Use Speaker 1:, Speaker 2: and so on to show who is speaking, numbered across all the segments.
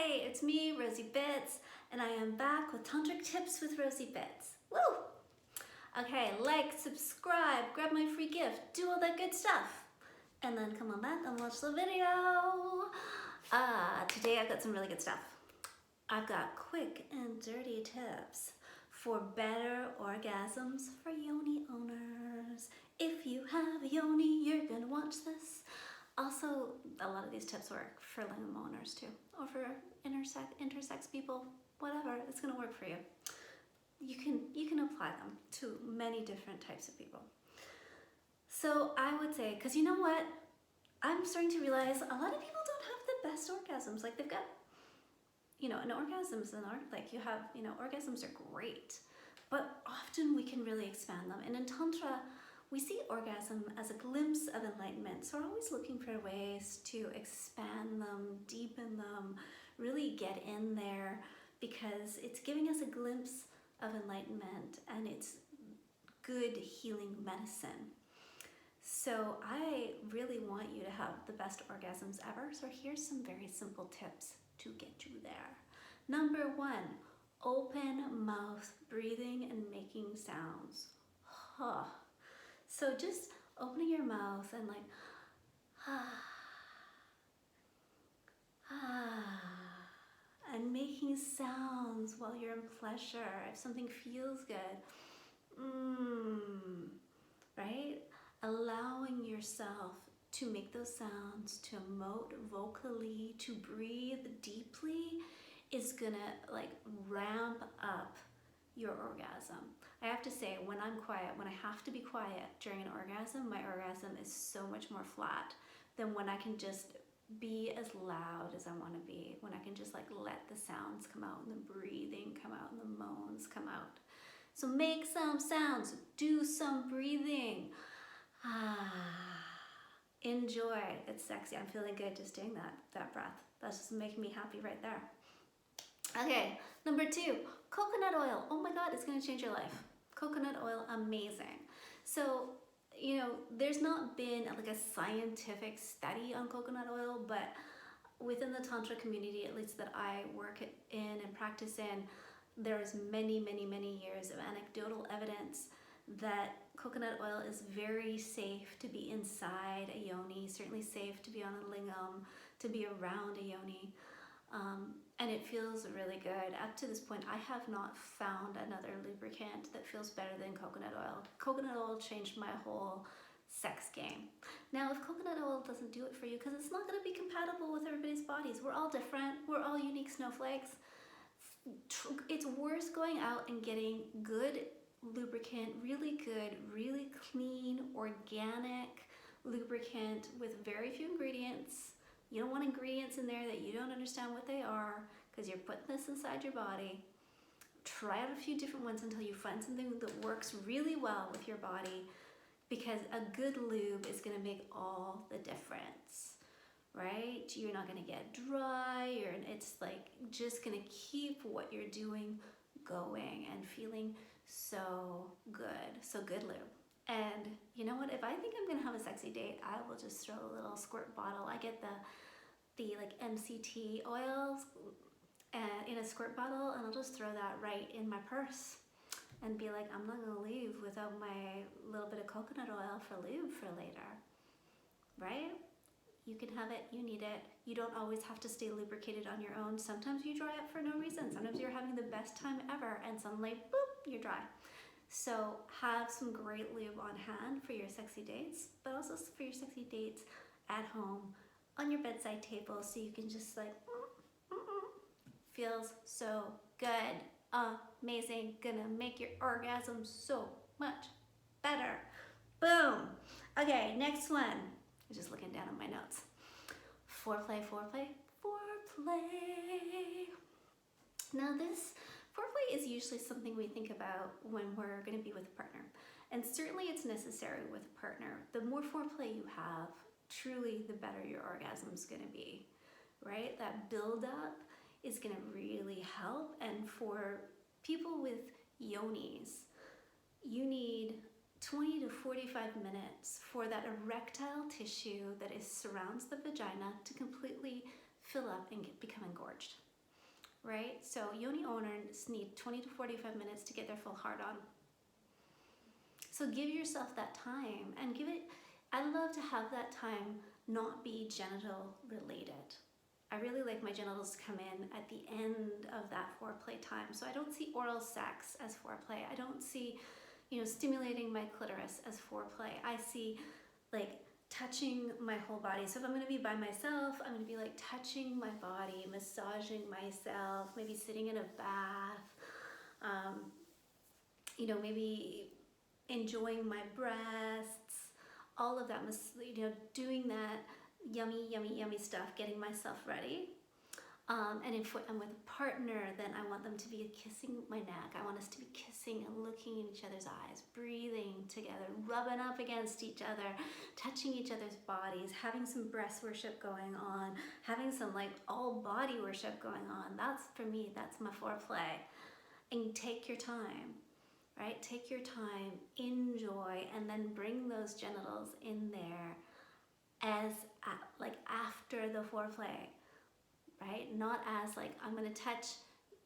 Speaker 1: Hi, it's me, Rosie Bitts, and I am back with Tantric Tips with Rosie Bitts. Woo! Okay, like, subscribe, grab my free gift, do all that good stuff. And then come on back and watch the video. Today I've got some really good stuff. I've got quick and dirty tips for better orgasms for Yoni owners. If you have a Yoni, you're gonna watch this. Also, a lot of these tips work for lingam owners too, or for intersex people, whatever, it's gonna work for you. You can apply them to many different types of people. So I would say, because you know what? I'm starting to realize a lot of people don't have the best orgasms. Like they've got, an orgasms and orgasms are great, but often we can really expand them. And in Tantra, we see orgasm as a glimpse of enlightenment. So we're always looking for ways to expand them, deepen them, really get in there, because it's giving us a glimpse of enlightenment and it's good healing medicine. So I really want you to have the best orgasms ever. So here's some very simple tips to get you there. Number 1, open mouth breathing and making sounds. So just opening your mouth and like, and making sounds while you're in pleasure. If something feels good, right? Allowing yourself to make those sounds, to emote vocally, to breathe deeply is gonna like ramp up your orgasm. I have to say, when I'm quiet, when I have to be quiet during an orgasm, my orgasm is so much more flat than when I can just be as loud as I want to be, when I can just like let the sounds come out and the breathing come out and the moans come out. So make some sounds, do some breathing. Enjoy, it's sexy. I'm feeling good just doing that breath. That's just making me happy right there. Okay, number 2, coconut oil. Oh my God, it's gonna change your life. Coconut oil, amazing. So, there's not been like a scientific study on coconut oil, but within the Tantra community, at least that I work in and practice in, there's many, many, many years of anecdotal evidence that coconut oil is very safe to be inside a yoni, certainly safe to be on a lingam, to be around a yoni. And it feels really good. Up to this point, I have not found another lubricant that feels better than coconut oil. Coconut oil changed my whole sex game. Now, if coconut oil doesn't do it for you, because it's not going to be compatible with everybody's bodies. We're all different. We're all unique snowflakes. It's worth going out and getting good lubricant, really good, really clean, organic lubricant with very few ingredients. You don't want ingredients in there that you don't understand what they are, because you're putting this inside your body. Try out a few different ones until you find something that works really well with your body, because a good lube is going to make all the difference, right? You're not going to get dry, it's like just going to keep what you're doing going and feeling so good. So good lube. And you know what? If I think I'm gonna have a sexy date, I will just throw a little squirt bottle. I get the like MCT oils in a squirt bottle, and I'll just throw that right in my purse and be like, I'm not gonna leave without my little bit of coconut oil for lube for later, right? You can have it, you need it. You don't always have to stay lubricated on your own. Sometimes you dry up for no reason. Sometimes you're having the best time ever and suddenly, boop, you're dry. So have some great lube on hand for your sexy dates, but also for your sexy dates at home, on your bedside table, so you can just like, feels so good, amazing, gonna make your orgasm so much better. Boom. Okay, next one. I'm just looking down at my notes. Foreplay, foreplay, foreplay. Now this foreplay is usually something we think about when we're going to be with a partner. And certainly it's necessary with a partner. The more foreplay you have, truly the better your orgasm is going to be, right? That build up is going to really help. And for people with yonis, you need 20 to 45 minutes for that erectile tissue that surrounds the vagina to completely fill up and become engorged. right? So yoni owners need 20 to 45 minutes to get their full hard on. So give yourself that time, and I love to have that time not be genital related. I really like my genitals to come in at the end of that foreplay time. So I don't see oral sex as foreplay. I don't see, stimulating my clitoris as foreplay. I see like touching my whole body. So if I'm going to be by myself, I'm going to be like touching my body, massaging myself, maybe sitting in a bath, maybe enjoying my breasts, all of that, doing that yummy stuff, getting myself ready. And if I'm with a partner, then I want them to be kissing my neck. I want us to be kissing and looking in each other's eyes, breathing together, rubbing up against each other, touching each other's bodies, having some breast worship going on, having some like all body worship going on. That's, for me, that's my foreplay. And take your time, right? Take your time, enjoy, and then bring those genitals in there as like after the foreplay, right? Not as like, I'm gonna touch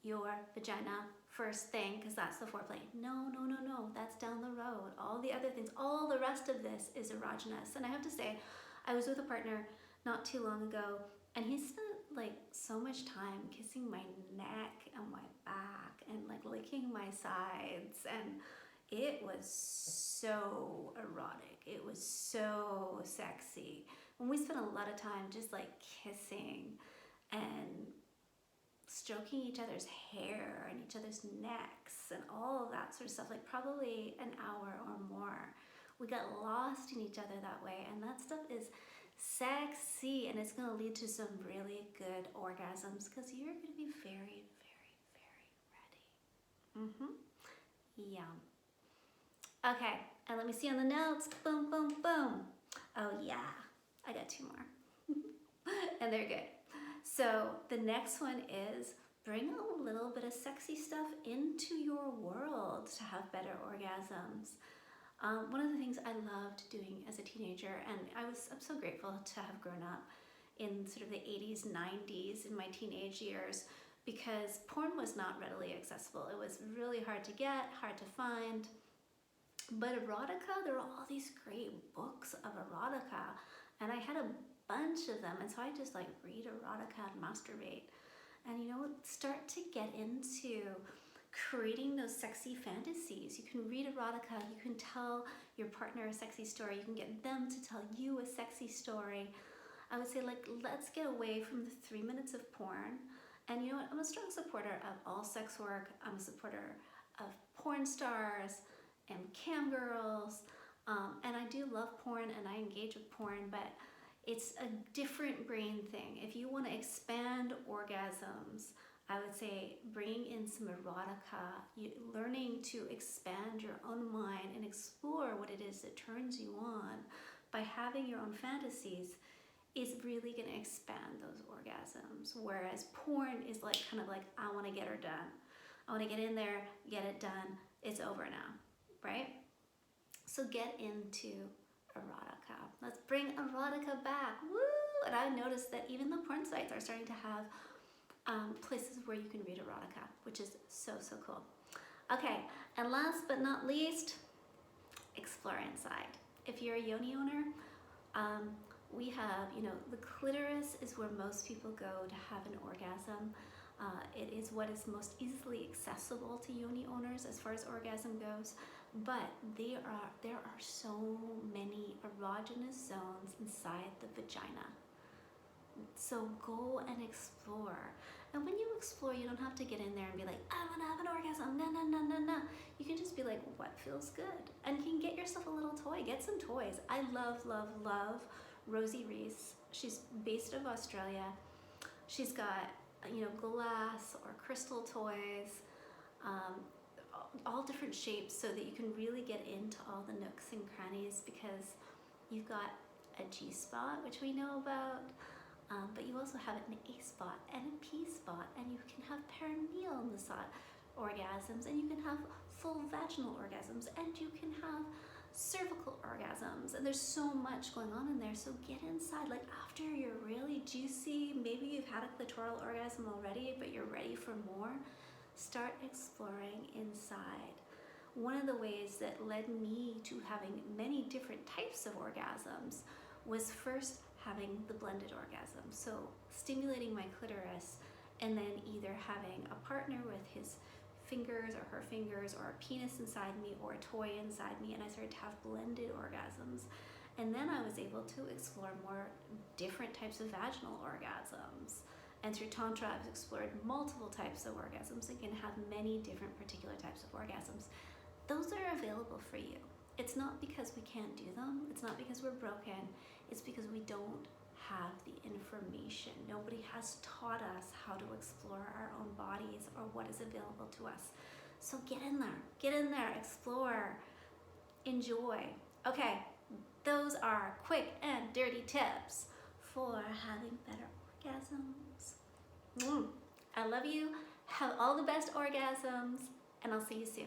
Speaker 1: your vagina first thing because that's the foreplay. No, that's down the road. All the other things, all the rest of this is erogenous. And I have to say, I was with a partner not too long ago, and he spent like so much time kissing my neck and my back and like licking my sides, and it was so erotic. It was so sexy. And we spent a lot of time just like kissing and stroking each other's hair and each other's necks and all of that sort of stuff, like probably an hour or more. We got lost in each other that way, and that stuff is sexy, and it's going to lead to some really good orgasms because you're going to be very, very, very ready. Yum. Okay, and let me see on the notes. Boom, boom, boom. Oh yeah, I got 2 more. And they're good. So the next one is bring a little bit of sexy stuff into your world to have better orgasms. One of the things I loved doing as a teenager, and I'm so grateful to have grown up in sort of the 80s, 90s in my teenage years, because porn was not readily accessible. It was really hard to get, hard to find. But erotica, there were all these great books of erotica, and I had a bunch of them, and so I just like read erotica and masturbate, and start to get into creating those sexy fantasies. You can read erotica, you can tell your partner a sexy story, you can get them to tell you a sexy story. I would say, like, let's get away from the 3 minutes of porn. And you know what, I'm a strong supporter of all sex work. I'm a supporter of porn stars and cam girls, and I do love porn and I engage with porn, but it's a different brain thing. If you want to expand orgasms, I would say bringing in some erotica, learning to expand your own mind and explore what it is that turns you on by having your own fantasies is really going to expand those orgasms. Whereas porn is like kind of like, I want to get her done. I want to get in there, get it done. It's over now, right? So get into erotica. Let's bring erotica back. Woo! And I noticed that even the porn sites are starting to have places where you can read erotica, which is so cool. Okay, and last but not least, explore inside. If you're a yoni owner, we have, the clitoris is where most people go to have an orgasm. It is what is most easily accessible to yoni owners as far as orgasm goes, but there are so many erogenous zones inside the vagina. So go and explore. And when you explore, you don't have to get in there and be like, I want to have an orgasm. No. You can just be like, what feels good? And you can get yourself a little toy. Get some toys. I love Rosie Bitts. She's based out of Australia. She's got, glass or crystal toys, all different shapes, so that you can really get into all the nooks and crannies, because you've got a G spot, which we know about, but you also have an A spot and a P spot, and you can have perineal massage orgasms, and you can have full vaginal orgasms, and you can have cervical orgasms, and there's so much going on in there. So get inside, like after you're really juicy, maybe you've had a clitoral orgasm already, but you're ready for more, start exploring inside. One of the ways that led me to having many different types of orgasms was first having the blended orgasm. So stimulating my clitoris and then either having a partner with his fingers or her fingers or a penis inside me or a toy inside me, and I started to have blended orgasms. And then I was able to explore more different types of vaginal orgasms. And through Tantra, I've explored multiple types of orgasms and can have many different particular types of orgasms. Those are available for you. It's not because we can't do them. It's not because we're broken. It's because we don't have the information. Nobody has taught us how to explore our own bodies or what is available to us. So get in there, explore, enjoy. Okay, those are quick and dirty tips for having better orgasms. I love you. Have all the best orgasms, and I'll see you soon.